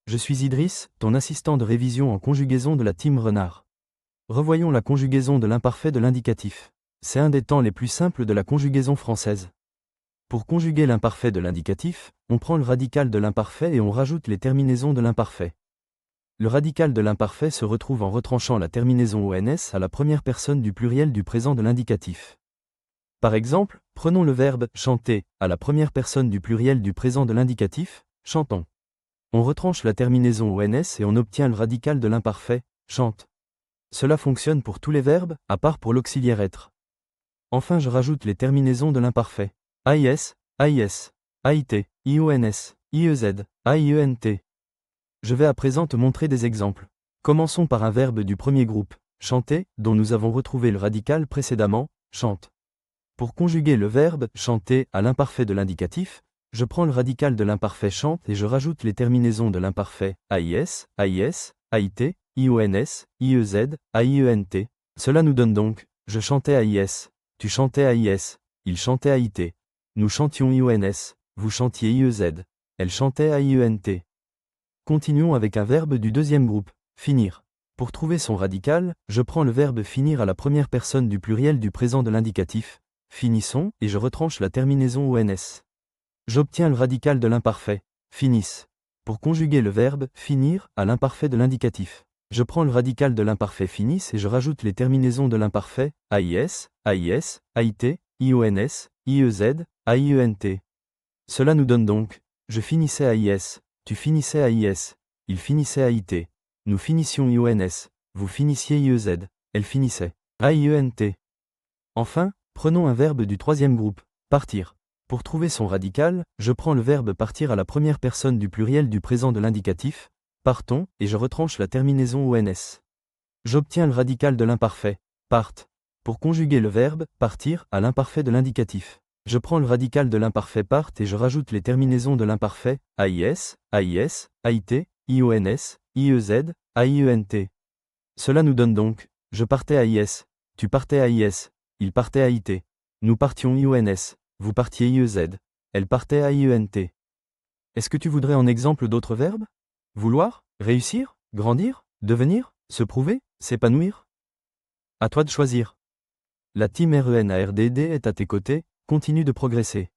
Je suis Idriss, ton assistant de révision en conjugaison de la team Renard. Revoyons la conjugaison de l'imparfait de l'indicatif. C'est un des temps les plus simples de la conjugaison française. Pour conjuguer l'imparfait de l'indicatif, on prend le radical de l'imparfait et on rajoute les terminaisons de l'imparfait. Le radical de l'imparfait se retrouve en retranchant la terminaison ONS à la première personne du pluriel du présent de l'indicatif. Par exemple, prenons le verbe « chanter » à la première personne du pluriel du présent de l'indicatif, « chantons ». On retranche la terminaison ONS et on obtient le radical de l'imparfait, « chante ». Cela fonctionne pour tous les verbes, à part pour l'auxiliaire être. Enfin je rajoute les terminaisons de l'imparfait. AIS, AIS, AIT, IONS, IEZ, AIENT. Je vais à présent te montrer des exemples. Commençons par un verbe du premier groupe, chanter, dont nous avons retrouvé le radical précédemment, chante. Pour conjuguer le verbe chanter à l'imparfait de l'indicatif, je prends le radical de l'imparfait chante et je rajoute les terminaisons de l'imparfait AIS, AIS, AIT, IONS, IEZ, AIENT. Cela nous donne donc je chantais AIS, tu chantais AIS, il chantait AIT, nous chantions IONS, vous chantiez IEZ, elle chantait AIENT. Continuons avec un verbe du deuxième groupe, finir. Pour trouver son radical, je prends le verbe finir à la première personne du pluriel du présent de l'indicatif, finissons, et je retranche la terminaison ONS. J'obtiens le radical de l'imparfait, finissent. Pour conjuguer le verbe finir à l'imparfait de l'indicatif, je prends le radical de l'imparfait finissent et je rajoute les terminaisons de l'imparfait AIS, AIS, AIT, IONS, IEZ, AIENT. Cela nous donne donc je finissais AIS, tu finissais AIS, il finissait AIT, nous finissions IONS, vous finissiez IEZ, elle finissait AIENT. Enfin, prenons un verbe du troisième groupe, partir. Pour trouver son radical, je prends le verbe partir à la première personne du pluriel du présent de l'indicatif, partons, et je retranche la terminaison ONS. J'obtiens le radical de l'imparfait, parte. Pour conjuguer le verbe partir à l'imparfait de l'indicatif, je prends le radical de l'imparfait parte et je rajoute les terminaisons de l'imparfait AIS, AIS, AIT, IONS, IEZ, AIENT. Cela nous donne donc je partais AIS, tu partais AIS, il partait AIT, nous partions IONS, vous partiez IEZ, elle partait AIENT. Est-ce que tu voudrais en exemple d'autres verbes? Vouloir, réussir, grandir, devenir, se prouver, s'épanouir? À toi de choisir. La team RENARDD est à tes côtés, continue de progresser.